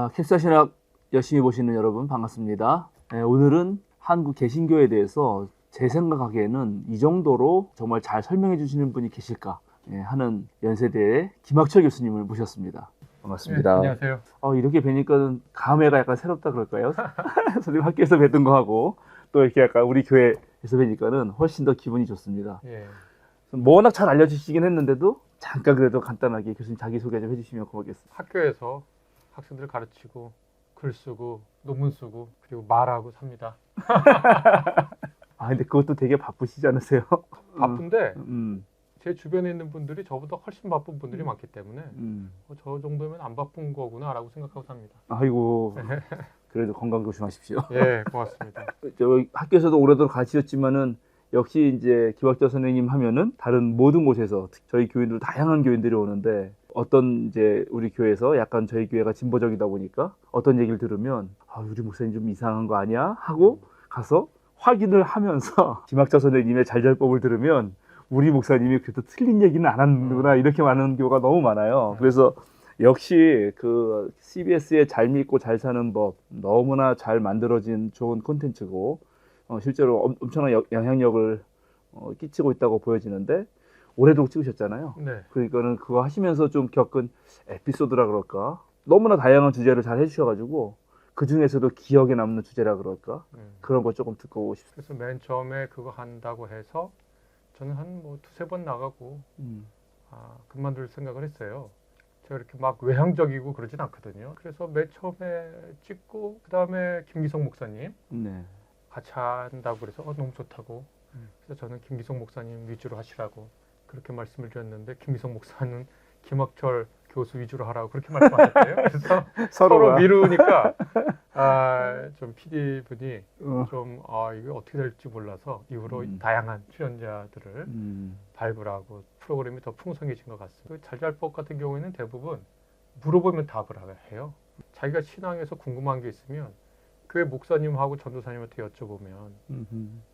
캡사 신학 열심히 보시는 여러분 반갑습니다. 오늘은 한국 개신교에 대해서 제 생각하기에는 이 정도로 정말 잘 설명해 주시는 분이 계실까 하는 연세대의 김학철 교수님을 모셨습니다. 반갑습니다. 네, 안녕하세요. 이렇게 뵈니까 감회가 약간 새롭다 그럴까요? 선생님 학교에서 뵀던 거 하고 또 이렇게 약간 우리 교회에서 뵈니까는 훨씬 더 기분이 좋습니다. 예. 워낙 잘 알려주시긴 했는데도 잠깐 그래도 간단하게 교수님 자기소개 좀 해주시면 고맙겠습니다. 학교에서 학생들 가르치고 글 쓰고 논문 쓰고 그리고 말하고 삽니다. 근데 그것도 되게 바쁘시지 않으세요? 바쁜데 음, 제 주변에 있는 분들이 저보다 훨씬 바쁜 분들이 많기 때문에 저 정도면 안 바쁜 거구나라고 생각하고 삽니다. 아이고, 그래도 건강 조심하십시오. 예, 고맙습니다. 저 학교에서도 오래도록 가르치셨지만은 역시 이제 김학철 선생님 하면은 다른 모든 곳에서 저희 교인들 다양한 교인들이 오는데 어떤 이제 우리 교회에서 약간 저희 교회가 진보적이다 보니까 어떤 얘기를 들으면 우리 목사님 좀 이상한 거 아니야? 하고 가서 확인을 하면서 김학철 선생님의 잘잘법을 들으면 우리 목사님이 그래도 틀린 얘기는 안 하는구나 이렇게 많은 경우가 너무 많아요. 그래서 역시 그 CBS의 잘 믿고 잘 사는 법 너무나 잘 만들어진 좋은 콘텐츠고 실제로 엄청난 영향력을 끼치고 있다고 보여지는데 오래도록 찍으셨잖아요. 네. 그러니까는 그거 하시면서 좀 겪은 에피소드라 그럴까 너무나 다양한 주제를 잘 해주셔가지고 그 중에서도 기억에 남는 주제라 그럴까 그런 거 조금 듣고 오고 싶습니다. 그래서 맨 처음에 그거 한다고 해서 저는 한 뭐 두세 번 나가고 그만둘 생각을 했어요. 제가 이렇게 막 외향적이고 그러진 않거든요. 그래서 맨 처음에 찍고 그 다음에 김기성 목사님 네. 같이 한다고 그래서 너무 좋다고. 그래서 저는 김기성 목사님 위주로 하시라고 그렇게 말씀을 드렸는데 김기성 목사는 김학철 교수 위주로 하라고 그렇게 말씀하셨대요. 그래서 서로 미루니까 좀 PD 분이 좀 이게 어떻게 될지 몰라서 이후로 다양한 출연자들을 발굴하고 프로그램이 더 풍성해진 것 같습니다. 잘잘법 같은 경우에는 대부분 물어보면 답을 해요. 자기가 신앙에서 궁금한 게 있으면 교회 목사님하고 전도사님한테 여쭤보면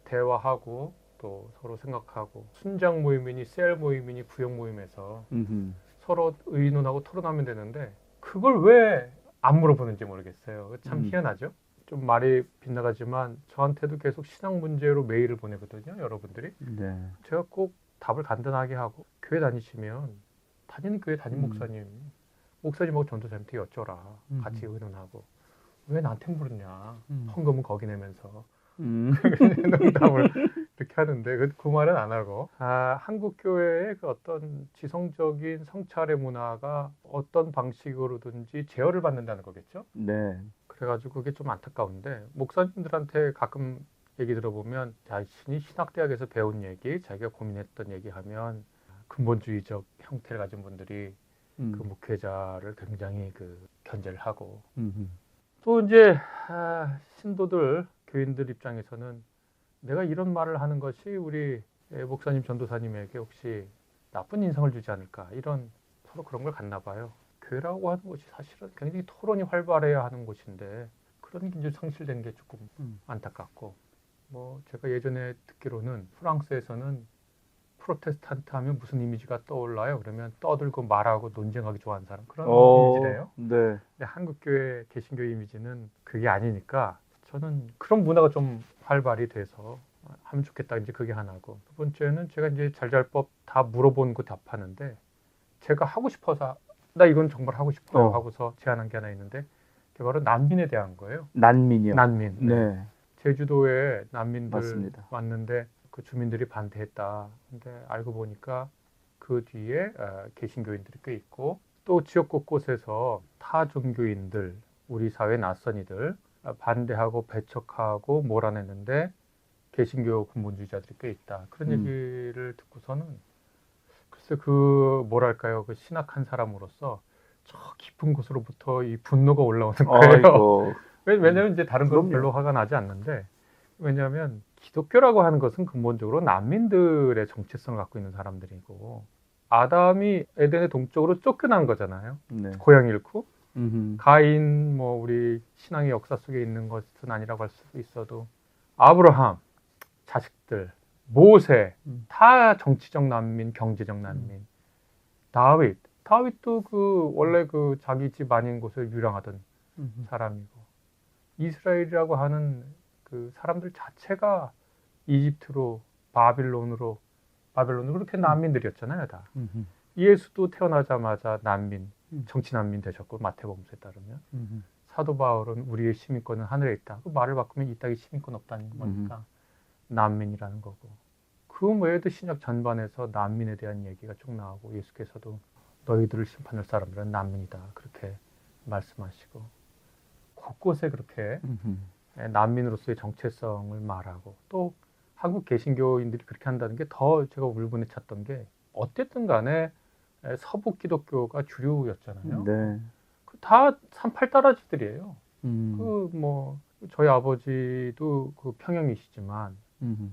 대화하고 또 서로 생각하고 순장 모임이니 셀 모임이니 구역 모임에서 서로 의논하고 토론하면 되는데 그걸 왜 안 물어보는지 모르겠어요. 참 희한하죠. 좀 말이 빗나가지만 저한테도 계속 신앙 문제로 메일을 보내거든요. 여러분들이. 네. 제가 꼭 답을 간단하게 하고 교회 다니시면 다니는 교회 담임 목사님하고 전도사님한테 여쭤라. 같이 의논하고. 왜 나한테 물었냐. 헌금은 거기 내면서. 농담을 이렇게 하는데 그 말은 안 하고 한국 교회의 그 어떤 지성적인 성찰의 문화가 어떤 방식으로든지 제어를 받는다는 거겠죠. 네. 그래가지고 그게 좀 안타까운데 목사님들한테 가끔 얘기 들어보면 자신이 신학대학에서 배운 얘기, 자기가 고민했던 얘기하면 근본주의적 형태를 가진 분들이 그 목회자를 굉장히 견제를 하고 또 이제 신도들 교인들 입장에서는 내가 이런 말을 하는 것이 우리 목사님 전도사님에게 혹시 나쁜 인상을 주지 않을까 이런 서로 그런 걸 갖나 봐요. 교회라고 하는 것이 사실은 굉장히 토론이 활발해야 하는 곳인데 그런 게 이제 상실된 게 조금 안타깝고 뭐 제가 예전에 듣기로는 프랑스에서는 프로테스탄트 하면 무슨 이미지가 떠올라요? 그러면 떠들고 말하고 논쟁하기 좋아하는 사람 그런 이미지래요. 네. 근데 한국 교회 개신교 이미지는 그게 아니니까 저는 그런 문화가 좀 활발히 돼서 하면 좋겠다. 이제 그게 하나고 두 번째는 제가 이제 잘잘법 다 물어본 거 답하는데 제가 하고 싶어서 나 이건 정말 하고 싶어요 하고서 제안한 게 하나 있는데 그게 바로 난민에 대한 거예요. 난민이요. 난민. 네. 제주도에 난민들 맞습니다. 왔는데 그 주민들이 반대했다. 근데 알고 보니까 그 뒤에 개신교인들이 꽤 있고 또 지역 곳곳에서 타 종교인들, 우리 사회 낯선 이들 반대하고 배척하고 몰아내는데 개신교 근본주의자들이 꽤 있다. 그런 얘기를 듣고서는 글쎄 뭐랄까요? 그 신학한 사람으로서 저 깊은 곳으로부터 이 분노가 올라오는 거예요. 왜냐하면 이제 다른 건 별로 화가 나지 않는데 왜냐하면 기독교라고 하는 것은 근본적으로 난민들의 정체성을 갖고 있는 사람들이고 아담이 에덴의 동쪽으로 쫓겨난 거잖아요. 네. 고향 잃고 가인 뭐 우리 신앙의 역사 속에 있는 것은 아니라고 할 수 있어도 아브라함 자식들 모세 다 정치적 난민 경제적 난민 다윗도 그 원래 그 자기 집 아닌 곳에 유랑하던 사람이고 이스라엘이라고 하는 그 사람들 자체가 이집트로 바빌론으로 그렇게 난민들이었잖아요, 다. 예수도 태어나자마자 난민, 정치 난민 되셨고 마태복음서에 따르면 사도 바울은 우리의 시민권은 하늘에 있다. 그 말을 바꾸면 이 땅에 시민권 없다는 거니까 난민이라는 거고. 그 외에도 신약 전반에서 난민에 대한 얘기가 쭉 나오고 예수께서도 너희들을 심판할 사람들은 난민이다 그렇게 말씀하시고 곳곳에 그렇게 난민으로서의 정체성을 말하고 또 한국 개신교인들이 그렇게 한다는 게 더 제가 울분에 찼던 게 어쨌든 간에 서부 기독교가 주류였잖아요. 네. 다 38다라지들이에요. 음. 그 뭐 저희 아버지도 그 평양이시지만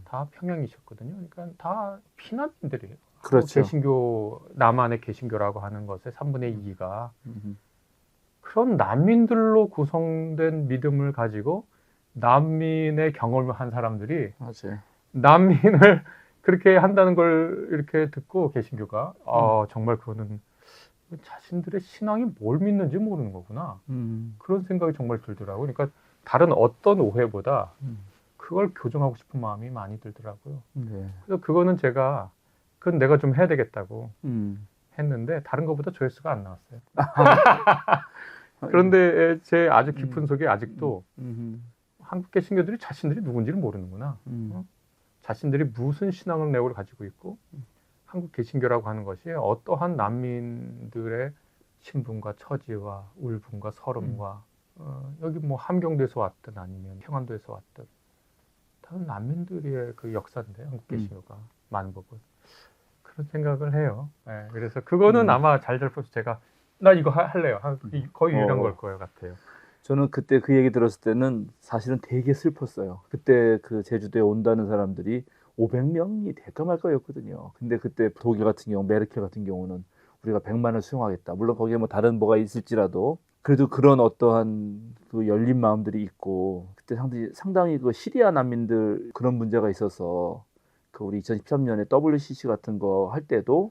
다 평양이셨거든요. 그러니까 다 피난민들이에요. 그렇죠. 개신교 남한의 개신교라고 하는 것의 3분의 2가 음. 그런 난민들로 구성된 믿음을 가지고 난민의 경험을 한 사람들이 맞아요. 난민을 그렇게 한다는 걸 이렇게 듣고 개신교가 정말 그거는 자신들의 신앙이 뭘 믿는지 모르는 거구나. 그런 생각이 정말 들더라고요. 그러니까 다른 어떤 오해보다 그걸 교정하고 싶은 마음이 많이 들더라고요. 네. 그래서 그거는 그건 내가 좀 해야 되겠다고 했는데 다른 것보다 조회수가 안 나왔어요. 그런데 제 아주 깊은 속에 아직도 한국 개신교들이 자신들이 누군지를 모르는구나. 자신들이 무슨 신앙을 내용을 가지고 있고 한국 개신교라고 하는 것이 어떠한 난민들의 신분과 처지와 울분과 서름과 여기 뭐 함경도에서 왔든 아니면 평안도에서 왔든 다른 난민들의 그 역사인데 한국 개신교가 많은 부분 그런 생각을 해요. 네, 그래서 그거는 아마 잘 잡혀서 제가 나 이거 할래요. 거의 유일한 걸 거예요 같아요. 저는 그때 그 얘기 들었을 때는 사실은 되게 슬펐어요. 그때 그 제주도에 온다는 사람들이 500명이 될까 말까였거든요. 근데 그때 독일 같은 경우, 메르켈 같은 경우는 우리가 100만을 수용하겠다. 물론 거기에 뭐 다른 뭐가 있을지라도 그래도 그런 어떠한 그 열린 마음들이 있고 그때 상당히 그 시리아 난민들 그런 문제가 있어서 그 우리 2013년에 WCC 같은 거 할 때도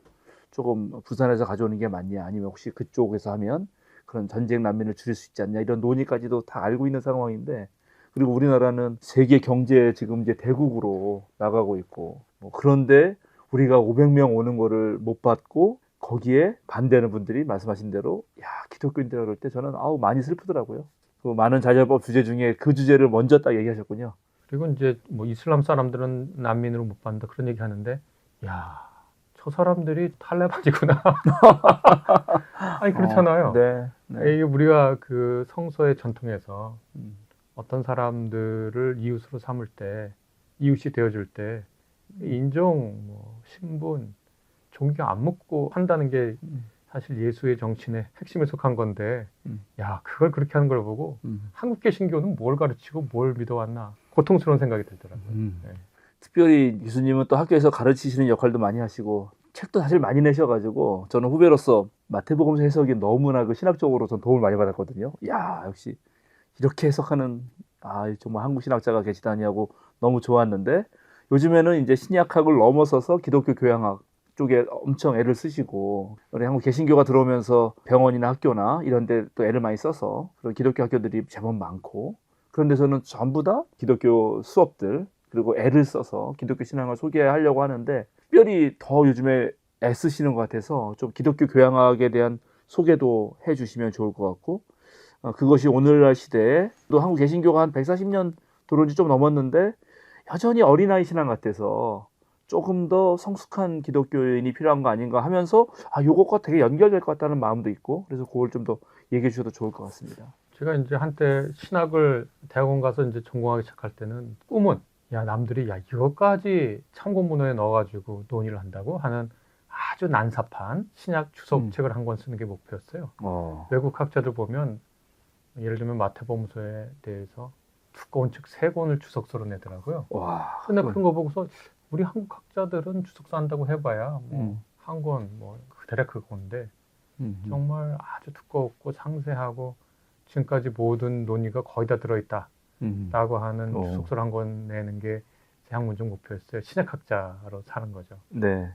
조금 부산에서 가져오는 게 맞냐 아니면 혹시 그쪽에서 하면 그런 전쟁 난민을 줄일 수 있지 않냐 이런 논의까지도 다 알고 있는 상황인데 그리고 우리나라는 세계 경제 지금 이제 대국으로 나가고 있고 뭐 그런데 우리가 500명 오는 거를 못 받고 거기에 반대하는 분들이 말씀하신 대로 야 기독교인들 그럴 때 저는 많이 슬프더라고요. 그 많은 자녀법 주제 중에 그 주제를 먼저 딱 얘기하셨군요. 그리고 이제 뭐 이슬람 사람들은 난민으로 못 받는다 그런 얘기 하는데 야 저 사람들이 탈레반이구나. 아니 그렇잖아요. 네. 이게 우리가 그 성서의 전통에서 어떤 사람들을 이웃으로 삼을 때 이웃이 되어줄 때 인종, 뭐 신분, 종교 안 묻고 한다는 게 사실 예수의 정신의 핵심에 속한 건데 야 그걸 그렇게 하는 걸 보고 한국 개신교는 뭘 가르치고 뭘 믿어왔나 고통스러운 생각이 들더라고요. 네. 특별히 교수님은 또 학교에서 가르치시는 역할도 많이 하시고 책도 사실 많이 내셔가지고 저는 후배로서 마태복음서 해석이 너무나 그 신학적으로 전 도움을 많이 받았거든요. 야 역시 이렇게 해석하는 정말 한국 신학자가 계시다니 하고 너무 좋았는데 요즘에는 이제 신약학을 넘어서서 기독교 교양학 쪽에 엄청 애를 쓰시고 우리 한국 개신교가 들어오면서 병원이나 학교나 이런 데 또 애를 많이 써서 그런 기독교 학교들이 제법 많고 그런 데서는 전부 다 기독교 수업들 그리고 애를 써서 기독교 신앙을 소개하려고 하는데 특별히 더 요즘에 애쓰시는 것 같아서 좀 기독교 교양학에 대한 소개도 해주시면 좋을 것 같고 그것이 오늘날 시대에 또 한국 개신교가 한 140년 들어온 지 좀 넘었는데 여전히 어린아이 신앙 같아서 조금 더 성숙한 기독교인이 필요한 거 아닌가 하면서 요것과 되게 연결될 것 같다는 마음도 있고 그래서 그걸 좀 더 얘기해 주셔도 좋을 것 같습니다. 제가 이제 한때 신학을 대학원 가서 이제 전공하기 시작할 때는 꿈은 야 남들이 야 이것까지 참고문헌에 넣어가지고 논의를 한다고 하는 아주 난삽한 신약 주석책을 한 권 쓰는 게 목표였어요. 외국 학자들 보면 예를 들면 마태복음서에 대해서 두꺼운 책 3권을 주석서로 내더라고요. 근데 그런 거 보고서 우리 한국 학자들은 주석서 한다고 해봐야 뭐 한 권 뭐 대략 그건데 정말 아주 두껍고 상세하고 지금까지 모든 논의가 거의 다 들어있다 라고 하는 주석서를 한 권 내는 게 제 학문적 목표였어요. 신약학자로 사는 거죠. 네.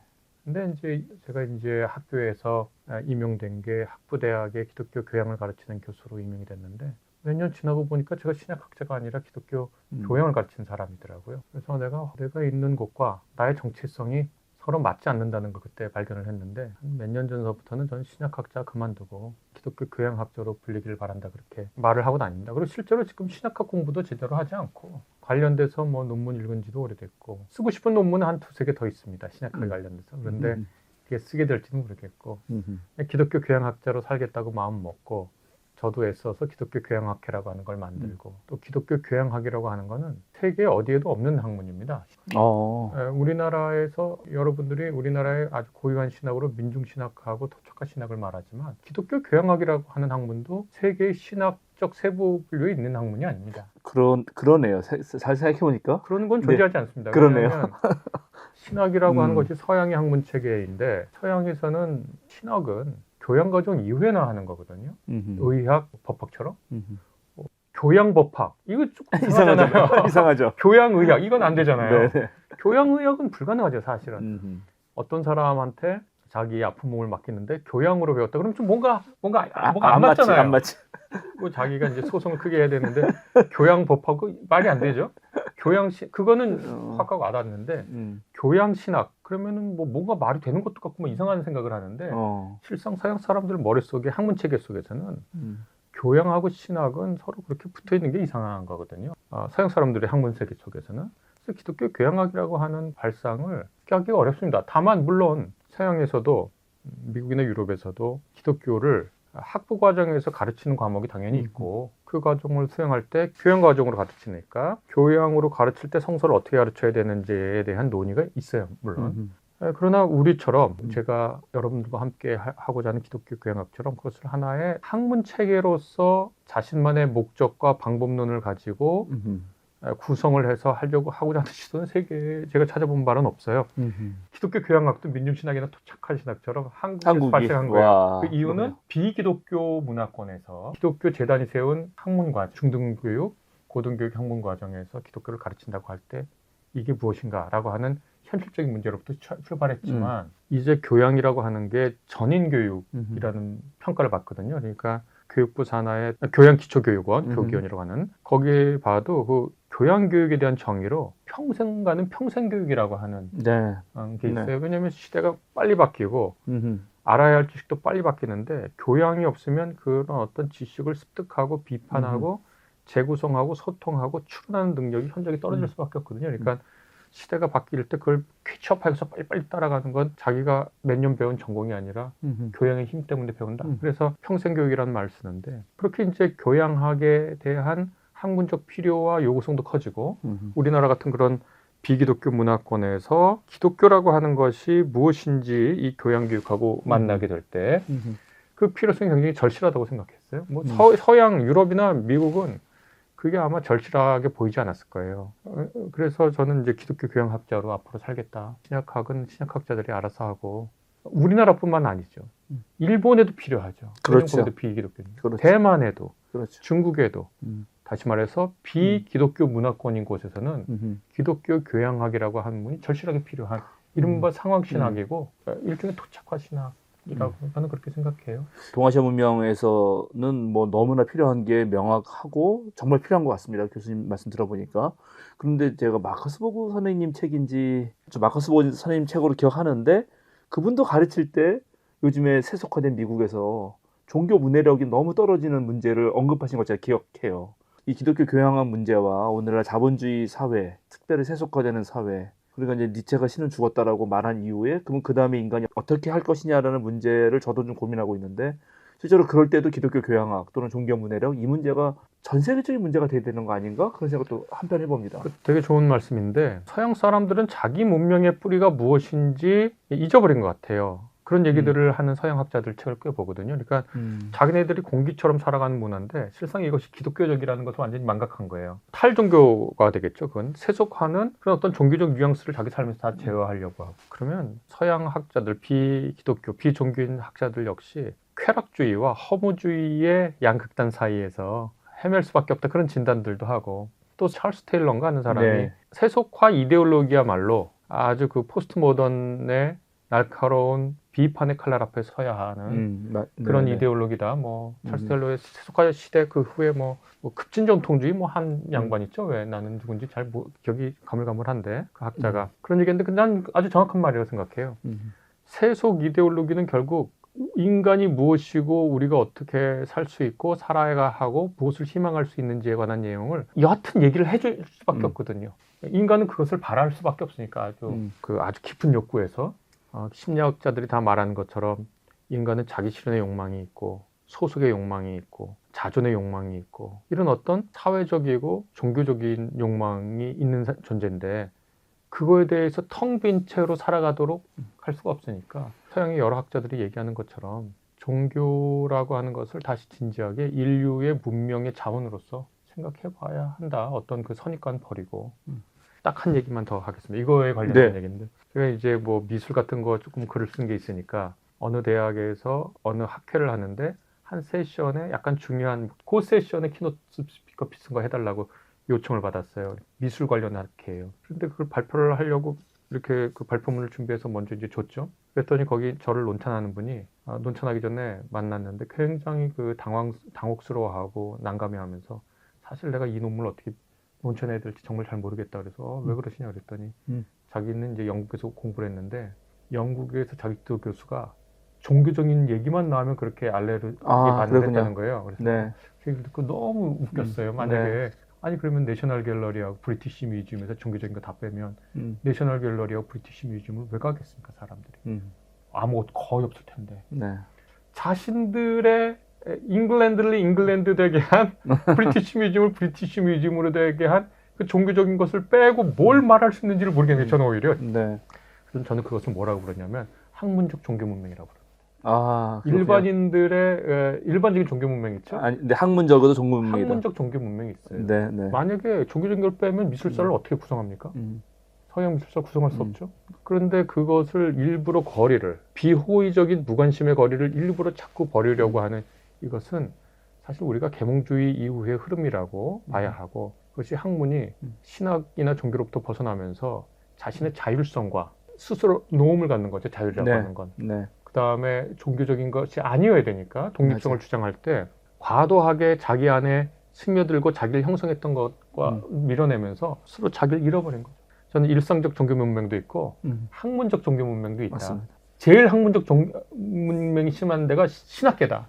근데 이제 제가 이제 학교에서 임용된 게 학부대학의 기독교 교양을 가르치는 교수로 임명이 됐는데 몇 년 지나고 보니까 제가 신약학자가 아니라 기독교 교양을 가르치는 사람이더라고요. 그래서 내가 있는 곳과 나의 정체성이 서로 맞지 않는다는 걸 그때 발견을 했는데 몇 년 전서부터는 저는 신약학자 그만두고 기독교 교양학자로 불리기를 바란다 그렇게 말을 하고 다닙니다. 그리고 실제로 지금 신약학 공부도 제대로 하지 않고 관련돼서 뭐 논문 읽은 지도 오래됐고 쓰고 싶은 논문은 한 두세 개 더 있습니다. 신약학에 관련돼서. 그런데 그게 쓰게 될지는 모르겠고 기독교 교양학자로 살겠다고 마음 먹고 저도 애써서 기독교 교양학회라고 하는 걸 만들고 또 기독교 교양학이라고 하는 거는 세계 어디에도 없는 학문입니다. 우리나라에서 여러분들이 우리나라의 아주 고유한 신학으로 민중신학하고 토착화 신학을 말하지만 기독교 교양학이라고 하는 학문도 세계의 신학적 세부 분류에 있는 학문이 아닙니다. 그러네요. 잘 생각해보니까. 그런 건 존재하지 않습니다. 그러네요. 왜냐하면 신학이라고 하는 것이 서양의 학문 체계인데 서양에서는 신학은 교양과정 이후에나 하는 거거든요. 의학, 법학처럼. 교양법학. 이거 조금 이상하잖아요. 이상하죠. 교양의학. 이건 안 되잖아요. 네네. 교양의학은 불가능하죠, 사실은. 어떤 사람한테 자기 아픈 몸을 맡기는데 교양으로 배웠다. 그럼 좀 뭔가 안 맞잖아요. 안 맞지. 뭐 자기가 이제 소송을 크게 해야 되는데 교양법하고 말이 안 되죠. 그거는 확 하고 와닿는데 교양신학 그러면은 뭐 뭔가 말이 되는 것도 같고 뭐 이상한 생각을 하는데 실상 서양 사람들 머릿속에 학문 체계 속에서는 교양하고 신학은 서로 그렇게 붙어 있는 게 이상한 거거든요. 서양 사람들의 학문 세계 속에서는. 그래서 기독교 교양학이라고 하는 발상을 하기가 어렵습니다. 다만 물론 서양에서도 미국이나 유럽에서도 기독교를 학부 과정에서 가르치는 과목이 당연히 있고 그 과정을 수행할 때 교양 과정으로 가르치니까 교양으로 가르칠 때 성서를 어떻게 가르쳐야 되는지에 대한 논의가 있어요. 물론. 그러나 우리처럼 제가 여러분들과 함께 하고자 하는 기독교 교양학처럼 그것을 하나의 학문 체계로서 자신만의 목적과 방법론을 가지고 구성을 해서 하고자 하는 시도는 세계에 제가 찾아본 바는 없어요. 기독교 교양학도 민중신학이나 토착한 신학처럼 한국에서 발생한 거예요. 그 이유는 그럼요. 비기독교 문화권에서 기독교 재단이 세운 학문과정, 중등교육, 고등교육 학문과정에서 기독교를 가르친다고 할 때 이게 무엇인가라고 하는 현실적인 문제로부터 출발했지만 이제 교양이라고 하는 게 전인교육이라는 평가를 받거든요. 그러니까 교육부 산하의 교양기초교육원, 교기원이라고 하는 거기에 봐도 그 교양교육에 대한 정의로 평생 가는 평생교육이라고 하는 게 있어요. 왜냐하면 시대가 빨리 바뀌고 알아야 할 지식도 빨리 바뀌는데 교양이 없으면 그런 어떤 지식을 습득하고 비판하고 재구성하고 소통하고 추론하는 능력이 현저히 떨어질 수밖에 없거든요. 그러니까 시대가 바뀔 때 그걸 캐치업해서 빨리빨리 따라가는 건 자기가 몇 년 배운 전공이 아니라 교양의 힘 때문에 배운다. 그래서 평생교육이라는 말을 쓰는데 그렇게 이제 교양학에 대한 학문적 필요와 요구성도 커지고 우리나라 같은 그런 비기독교 문화권에서 기독교라고 하는 것이 무엇인지 이 교양교육하고 만나게 될 때 그 필요성이 굉장히 절실하다고 생각했어요. 뭐 서양, 유럽이나 미국은 그게 아마 절실하게 보이지 않았을 거예요. 그래서 저는 이제 기독교 교양학자로 앞으로 살겠다. 신약학은 신약학자들이 알아서 하고 우리나라뿐만 아니죠. 일본에도 필요하죠. 그렇죠. 비기독교입니다. 그렇죠. 대만에도, 그렇죠. 중국에도 다시 말해서 비기독교 문화권인 곳에서는 기독교 교양학이라고 하는 문이 절실하게 필요한 이른바 상황신학이고 일종의 토착화 신학. 이라고 저는 그렇게 생각해요. 동아시아 문명에서는 뭐 너무나 필요한 게 명확하고 정말 필요한 것 같습니다. 교수님 말씀 들어보니까. 그런데 제가 마커스 보그 선생님 책인지 마커스 보그 선생님 책으로 기억하는데 그분도 가르칠 때 요즘에 세속화된 미국에서 종교 문해력이 너무 떨어지는 문제를 언급하신 걸 제가 기억해요. 이 기독교 교양학 문제와 오늘날 자본주의 사회, 특별히 세속화되는 사회 그러니까 이제 니체가 신은 죽었다라고 말한 이후에 그러면 그 다음에 인간이 어떻게 할 것이냐라는 문제를 저도 좀 고민하고 있는데 실제로 그럴 때도 기독교 교양학 또는 종교 문해력 이 문제가 전 세계적인 문제가 돼야 되는 거 아닌가 그런 생각도 한편 해봅니다. 되게 좋은 말씀인데 서양 사람들은 자기 문명의 뿌리가 무엇인지 잊어버린 것 같아요. 그런 얘기들을 하는 서양 학자들 책을 꽤 보거든요. 그러니까 자기네들이 공기처럼 살아가는 문화인데 실상 이것이 기독교적이라는 것을 완전히 망각한 거예요. 탈종교가 되겠죠. 그건 세속화는 그런 어떤 종교적 뉘앙스를 자기 삶에서 다 제어하려고 하고 그러면 서양 학자들, 비기독교, 비종교인 학자들 역시 쾌락주의와 허무주의의 양극단 사이에서 헤맬 수밖에 없다. 그런 진단들도 하고 또 찰스 테일러인가 하는 사람이 세속화 이데올로기야말로 아주 그 포스트 모던의 날카로운 비판의 칼날 앞에 서야 하는 그런 네네. 이데올로기다. 뭐 찰스 텔러의 세속화 시대 그 후에 뭐 급진전통주의 뭐 한 양반 있죠. 왜 나는 누군지 잘 기억이 가물가물한데 그 학자가 그런 얘기했는데 난 아주 정확한 말이라고 생각해요. 세속 이데올로기는 결국 인간이 무엇이고 우리가 어떻게 살 수 있고 살아야 하고 무엇을 희망할 수 있는지에 관한 내용을 여하튼 얘기를 해줄 수밖에 없거든요. 인간은 그것을 바랄 수밖에 없으니까 아주 깊은 욕구에서 심리학자들이 다 말하는 것처럼 인간은 자기 실현의 욕망이 있고 소속의 욕망이 있고 자존의 욕망이 있고 이런 어떤 사회적이고 종교적인 욕망이 있는 존재인데 그거에 대해서 텅 빈 채로 살아가도록 할 수가 없으니까 서양의 여러 학자들이 얘기하는 것처럼 종교라고 하는 것을 다시 진지하게 인류의 문명의 자원으로서 생각해 봐야 한다. 어떤 그 선입관 버리고 딱 한 얘기만 더 하겠습니다. 이거에 관련된 얘기인데 제가 이제 뭐 미술 같은 거 조금 글을 쓴 게 있으니까 어느 대학에서 어느 학회를 하는데 한 세션에 약간 중요한 그 세션에 키노트 스피커 비슷한 거 해달라고 요청을 받았어요. 미술 관련 학회예요. 그런데 그걸 발표를 하려고 이렇게 그 발표문을 준비해서 먼저 이제 줬죠. 그랬더니 거기 저를 논찬하는 분이 논찬하기 전에 만났는데 굉장히 그 당혹스러워하고 난감해하면서 사실 내가 이 논문을 어떻게 논찬해야 될지 정말 잘 모르겠다 그래서 왜 그러시냐 그랬더니 자기는 이제 영국에서 공부를 했는데 영국에서 자기 교수가 종교적인 얘기만 나오면 그렇게 알레르기 반응했다는 거예요. 그래서 네. 그걸 듣고 너무 웃겼어요. 만약에 아니 그러면 내셔널 갤러리하고 브리티시 뮤지엄에서 종교적인 거 다 빼면 내셔널 갤러리하고 브리티시 뮤지엄을 왜 가겠습니까 사람들이? 아무것도 거의 없을 텐데. 네. 자신들의 잉글랜드를 잉글랜드 되게 한 브리티시 뮤지엄을 브리티시 뮤지엄으로 되게 한 그 종교적인 것을 빼고 뭘 말할 수 있는지를 모르겠네요. 저는 오히려. 네. 그래서 저는 그것을 뭐라고 부르냐면 학문적 종교 문명이라고 부릅니다. 아, 일반인들의 일반적인 종교 문명 있죠? 아니, 근데 학문적으로 종교 문명이다. 학문적 종교 문명이 있어요. 네, 네. 만약에 종교적인 걸 빼면 미술사를 어떻게 구성합니까? 서양 미술사 구성할 수 없죠. 그런데 그것을 일부러 비호의적인 무관심의 거리를 일부러 자꾸 버리려고 하는 이것은 사실 우리가 계몽주의 이후의 흐름이라고 봐야 하고 그것이 학문이 신학이나 종교로부터 벗어나면서 자신의 자율성과 스스로 노음을 갖는 거죠. 자율이라고 하는 건. 네. 그 다음에 종교적인 것이 아니어야 되니까 독립성을 주장할 때 과도하게 자기 안에 스며들고 자기를 형성했던 것과 밀어내면서 스스로 자기를 잃어버린 거죠. 저는 일상적 종교 문명도 있고 학문적 종교 문명도 있다. 맞습니다. 제일 학문적 문명이 심한 데가 신학계다.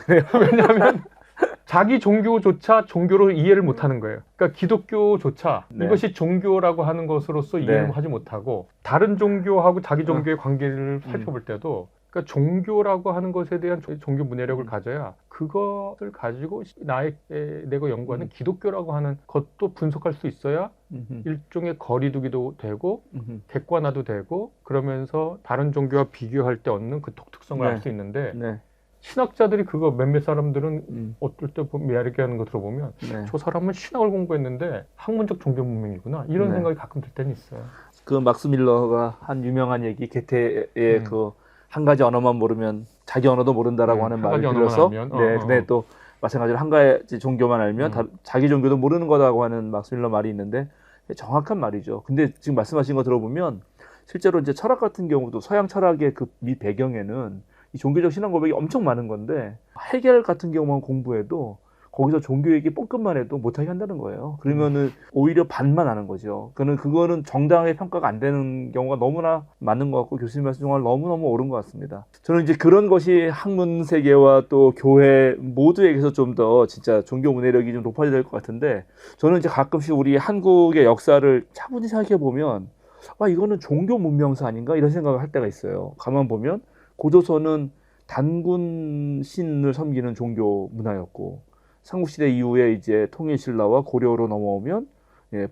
그래요? 왜냐하면 자기 종교조차 종교로 이해를 못하는 거예요. 그러니까 기독교조차 이것이 종교라고 하는 것으로서 이해를 하지 못하고 다른 종교하고 자기 종교의 관계를 살펴볼 때도 그러니까 종교라고 하는 것에 대한 종교 문해력을 가져야 그것을 가지고 내가 연구하는 기독교라고 하는 것도 분석할 수 있어야 일종의 거리두기도 되고 객관화도 되고 그러면서 다른 종교와 비교할 때 얻는 그 독특성을 알 수 있는데 신학자들이 그거 몇몇 사람들은 어떨 때 이야기하는 거 들어보면 저 사람은 신학을 공부했는데 학문적 종교 문명이구나 이런 생각이 가끔 들 때는 있어요. 그 막스 밀러가 한 유명한 얘기 게테의 그 한 가지 언어만 모르면 자기 언어도 모른다라고 하는 말을 들어서 근데 또 마찬가지로 한 가지 종교만 알면 자기 종교도 모르는 거라고 하는 막스 밀러 말이 있는데 정확한 말이죠. 근데 지금 말씀하신 거 들어보면 실제로 이제 철학 같은 경우도 서양 철학의 그 배경에는 이 종교적 신앙 고백이 엄청 많은 건데 헤겔 같은 경우만 공부해도 거기서 종교 얘기 뽕끝만 해도 못하게 한다는 거예요. 그러면은 오히려 반만 하는 거죠. 그거는 정당하게 평가가 안 되는 경우가 너무나 많은 것 같고 교수님 말씀 정말 너무너무 옳은 것 같습니다. 저는 이제 그런 것이 학문 세계와 또 교회 모두에게서 좀 더 진짜 종교 문해력이 좀 높아져야 될 것 같은데 저는 이제 가끔씩 우리 한국의 역사를 차분히 생각해 보면 이거는 종교 문명사 아닌가 이런 생각을 할 때가 있어요. 가만 보면 고조선은 단군 신을 섬기는 종교 문화였고 삼국시대 이후에 이제 통일신라와 고려로 넘어오면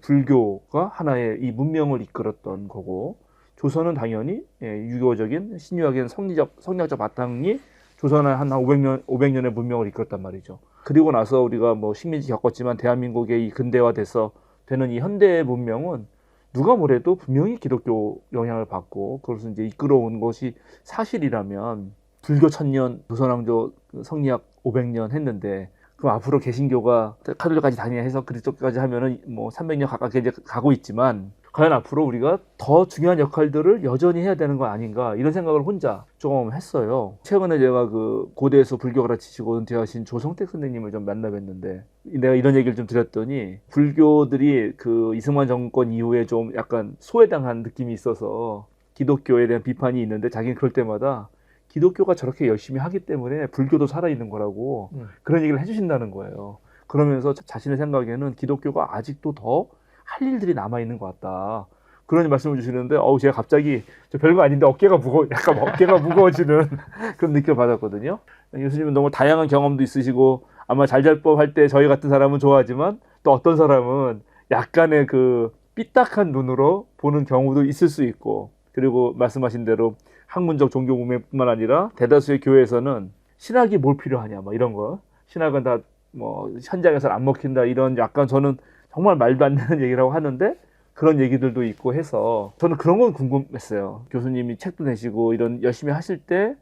불교가 하나의 이 문명을 이끌었던 거고 조선은 당연히 유교적인 신유학인 성리학적 바탕이 조선의 한 500년의 문명을 이끌었단 말이죠. 그리고 나서 우리가 뭐 식민지 겪었지만 대한민국의 이 근대화돼서 되는 이 현대 문명은 누가 뭐래도 분명히 기독교 영향을 받고 그것을 이제 이끌어온 것이 사실이라면 불교 1000년, 조선왕조 성리학 500년 했는데 그럼 앞으로 개신교가 카톨릭까지 다니냐 해서 그리스도까지 하면은 뭐 300년 가깝게 이제 가고 있지만 과연 앞으로 우리가 더 중요한 역할들을 여전히 해야 되는 거 아닌가 이런 생각을 혼자 조금 했어요. 최근에 제가 그 고대에서 불교 가르치시고 은퇴하신 조성택 선생님을 좀 만나 뵀는데 내가 이런 얘기를 좀 드렸더니 불교들이 그 이승만 정권 이후에 좀 약간 소외당한 느낌이 있어서 기독교에 대한 비판이 있는데 자기는 그럴 때마다 기독교가 저렇게 열심히 하기 때문에 불교도 살아있는 거라고 그런 얘기를 해주신다는 거예요. 그러면서 자신의 생각에는 기독교가 아직도 더 할 일들이 남아있는 것 같다. 그런 말씀을 주시는데, 제가 갑자기 저 별거 아닌데 약간 어깨가 무거워지는 그런 느낌을 받았거든요. 교수님은 너무 다양한 경험도 있으시고, 아마 잘잘법 할 때 저희 같은 사람은 좋아하지만, 또 어떤 사람은 약간의 그 삐딱한 눈으로 보는 경우도 있을 수 있고, 그리고 말씀하신 대로 학문적 종교 문맥뿐만 아니라 대다수의 교회에서는 신학이 뭘 필요하냐, 막 이런 거. 신학은 다 뭐 현장에서는 안 먹힌다, 이런 약간 저는 정말 말도 안 되는 얘기라고 하는데 그런 얘기들도 있고 해서 저는 그런 건 궁금했어요. 교수님이 책도 내시고 이런 열심히 하실 때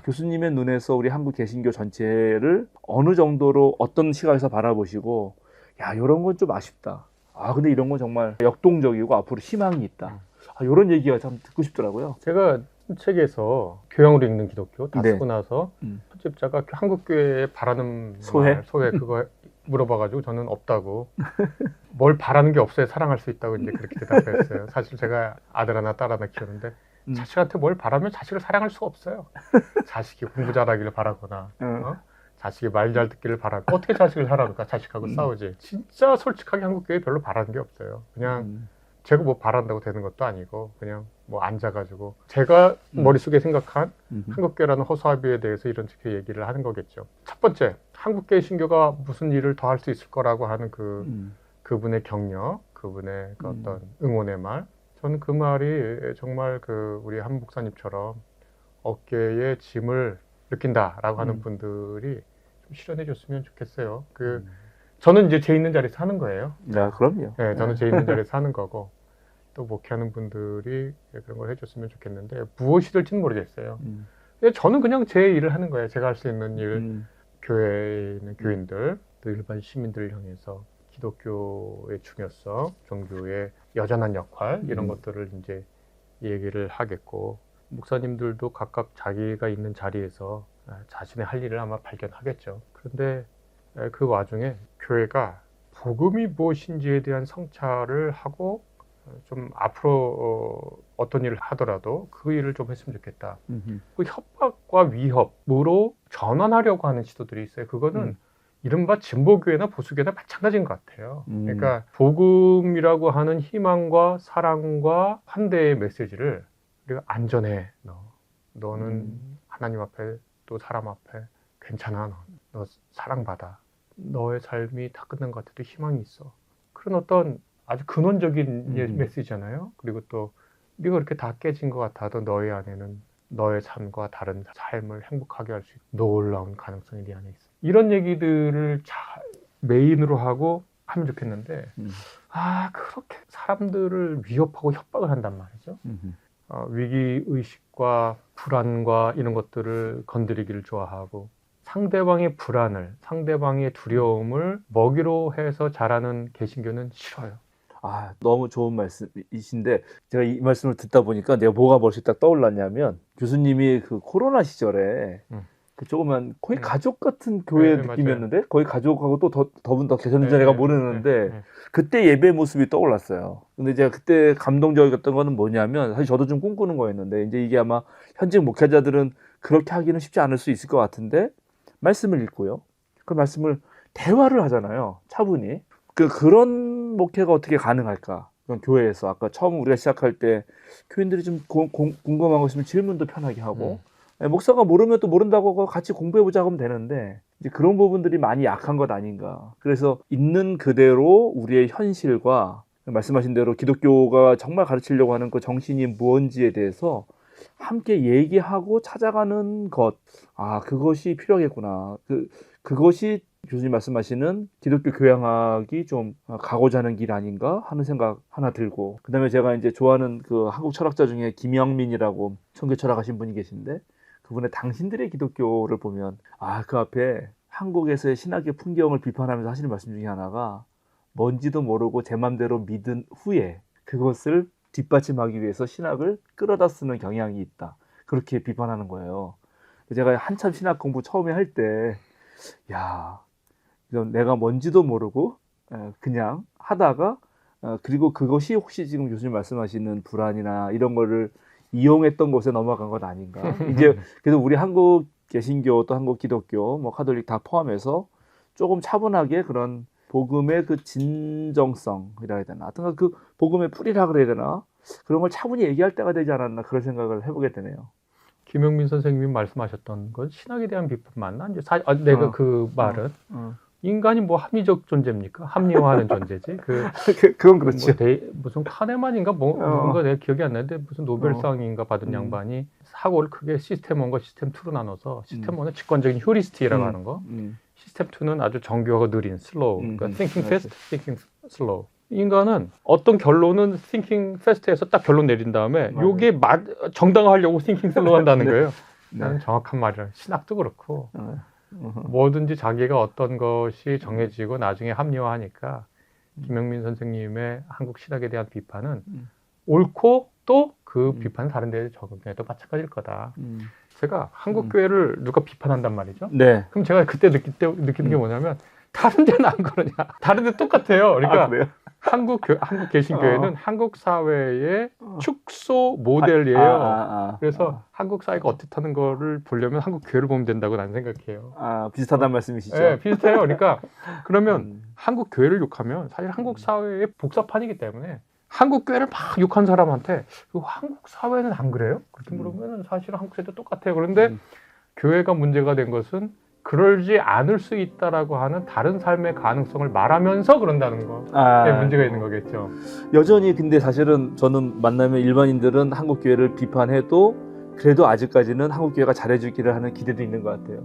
교수님의 눈에서 우리 한국 개신교 전체를 어느 정도로 어떤 시각에서 바라보시고 이런 건 좀 아쉽다. 근데 이런 건 정말 역동적이고 앞으로 희망이 있다. 이런 얘기가 참 듣고 싶더라고요. 제가 책에서 교양으로 읽는 기독교 다 네. 쓰고 나서 편집자가 한국교회에 바라는 소회 그거 물어봐가지고 저는 없다고. 뭘 바라는 게 없어야 사랑할 수 있다고 이제 그렇게 대답했어요. 사실 제가 아들 하나 딸 하나 키우는데 자식한테 뭘 바라면 자식을 사랑할 수가 없어요. 자식이 공부 잘하기를 바라거나 자식이 말 잘 듣기를 바라고 어떻게 자식을 사랑할까? 자식하고 싸우지. 진짜 솔직하게 한국교회 별로 바라는 게 없어요. 그냥 제가 뭐 바란다고 되는 것도 아니고 그냥 뭐 앉아가지고 제가 머릿속에 생각한 한국교회라는 허수아비에 대해서 이런 식의 얘기를 하는 거겠죠. 첫 번째, 한국교회 신교가 무슨 일을 더 할 수 있을 거라고 하는 그분의 격려, 그분의 그 어떤 응원의 말. 저는 그 말이 정말 그 우리 한 목사님처럼 어깨에 짐을 느낀다라고 하는 분들이 좀 실현해 줬으면 좋겠어요. 저는 이제 제 있는 자리에서 하는 거예요. 그럼요. 네, 저는 제 있는 자리에서 하는 거고 또 목회하는 분들이 그런 걸 해줬으면 좋겠는데 무엇이 될지는 모르겠어요. 근데 저는 그냥 제 일을 하는 거예요. 제가 할 수 있는 일, 교회에 있는 교인들, 또 일반 시민들을 향해서 기독교의 중요성, 종교의 여전한 역할 이런 것들을 이제 얘기를 하겠고 목사님들도 각각 자기가 있는 자리에서 자신의 할 일을 아마 발견하겠죠. 그런데 그 와중에 교회가 복음이 무엇인지에 대한 성찰을 하고 좀 앞으로 어떤 일을 하더라도 그 일을 좀 했으면 좋겠다. 그 협박과 위협으로 전환하려고 하는 시도들이 있어요. 그거는 이른바 진보교회나 보수교회나 마찬가지인 것 같아요. 그러니까 복음이라고 하는 희망과 사랑과 환대의 메시지를 우리가 안전해. 너는 하나님 앞에 또 사람 앞에 괜찮아. 너 사랑받아. 너의 삶이 다 끝난 것 같아도 희망이 있어. 그런 어떤 아주 근원적인 메시지잖아요. 그리고 또 네가 그렇게 다 깨진 것 같아도 너의 안에는 너의 삶과 다른 삶을 행복하게 할 수 있는 놀라운 가능성이 네 안에 있어. 이런 얘기들을 메인으로 하고 하면 좋겠는데 그렇게 사람들을 위협하고 협박을 한단 말이죠. 위기의식과 불안과 이런 것들을 건드리기를 좋아하고 상대방의 불안을, 상대방의 두려움을 먹이로 해서 자라는 개신교는 싫어요. 너무 좋은 말씀이신데 제가 이 말씀을 듣다 보니까 내가 뭐가 벌써 딱 떠올랐냐면 교수님이 그 코로나 시절에 그 조그만 거의 가족 같은 교회 느낌이었는데 맞아요. 거의 가족하고 또 더분 더 계셨는지 제가 모르는데 그때 예배 모습이 떠올랐어요. 근데 제가 그때 감동적이었던 거는 뭐냐면 사실 저도 좀 꿈꾸는 거였는데 이제 이게 아마 현직 목회자들은 그렇게 하기는 쉽지 않을 수 있을 것 같은데 말씀을 읽고요. 그 말씀을 대화를 하잖아요. 차분히. 그런 목회가 어떻게 가능할까? 그런 교회에서 아까 처음 우리가 시작할 때 교인들이 좀 궁금한 거 있으면 질문도 편하게 하고 목사가 모르면 또 모른다고 같이 공부해보자 하면 되는데 이제 그런 부분들이 많이 약한 것 아닌가. 그래서 있는 그대로 우리의 현실과 말씀하신 대로 기독교가 정말 가르치려고 하는 그 정신이 무언지에 대해서 함께 얘기하고 찾아가는 것. 그것이 필요하겠구나. 그것이 교수님 말씀하시는 기독교 교양학이 좀 가고자 하는 길 아닌가 하는 생각 하나 들고, 그 다음에 제가 이제 좋아하는 그 한국 철학자 중에 김영민이라고 청교 철학하신 분이 계신데 그분의 당신들의 기독교를 보면 그 앞에 한국에서의 신학의 풍경을 비판하면서 하시는 말씀 중에 하나가 뭔지도 모르고 제 맘대로 믿은 후에 그것을 뒷받침하기 위해서 신학을 끌어다 쓰는 경향이 있다. 그렇게 비판하는 거예요. 제가 한참 신학 공부 처음에 할 때, 야, 이건 내가 뭔지도 모르고 그냥 하다가 그리고 그것이 혹시 지금 교수님 말씀하시는 불안이나 이런 거를 이용했던 곳에 넘어간 건 아닌가. 이제 그래서 우리 한국 개신교 또 한국 기독교 뭐 카톨릭 다 포함해서 조금 차분하게 그런 복음의 그 진정성이라 해야 되나, 하여튼 그 복음의 풀이라 그래야 되나, 그런 걸 차분히 얘기할 때가 되지 않았나 그런 생각을 해보게 되네요. 김영민 선생님이 말씀하셨던 건 신학에 대한 비판 맞나? 이제 내가 그 말은 인간이 뭐 합리적 존재입니까? 합리화하는 존재지. 그건 그렇죠. 무슨 카네만인가 뭔가 내가 기억이 안 나는데 무슨 노벨상인가 받은 양반이 사고를 크게 시스템 1과 시스템 2로 나눠서 시스템 1은 직관적인 휴리스틱이라고 하는 거, 시스템 2는 아주 정교하고 느린 슬로우, 그러니까 thinking fast, thinking slow. 인간은 어떤 결론은 thinking fast에서 딱 결론 내린 다음에 요게 정당화하려고 thinking slow 한다는 거예요. 나는 정확한 말이라. 신학도 그렇고 뭐든지 자기가 어떤 것이 정해지고 나중에 합리화하니까 김영민 선생님의 한국 신학에 대한 비판은 옳고 또 그 비판은 다른 데에 적용해도 마찬가지일 거다. 제가 한국 교회를 누가 비판한단 말이죠. 네. 그럼 제가 그때 느끼는 게 뭐냐면 다른 데는 안 그러냐. 다른 데 똑같아요. 그러니까 그래요? 한국 개신교회는 한국 사회의 축소 모델이에요. 그래서 한국 사회가 어떻다는 거를 보려면 한국 교회를 보면 된다고 나는 생각해요. 비슷하다는 말씀이시죠? 네, 비슷해요. 그러니까 그러면 한국 교회를 욕하면 사실 한국 사회의 복사판이기 때문에 한국 교회를 막 욕한 사람한테 한국 사회는 안 그래요? 그렇게 물으면 사실은 한국 사회도 똑같아요. 그런데 교회가 문제가 된 것은 그러지 않을 수 있다라고 하는 다른 삶의 가능성을 말하면서 그런다는 거에 문제가 있는 거겠죠. 여전히 근데 사실은 저는 만나면 일반인들은 한국 교회를 비판해도 그래도 아직까지는 한국 교회가 잘해주기를 하는 기대도 있는 것 같아요.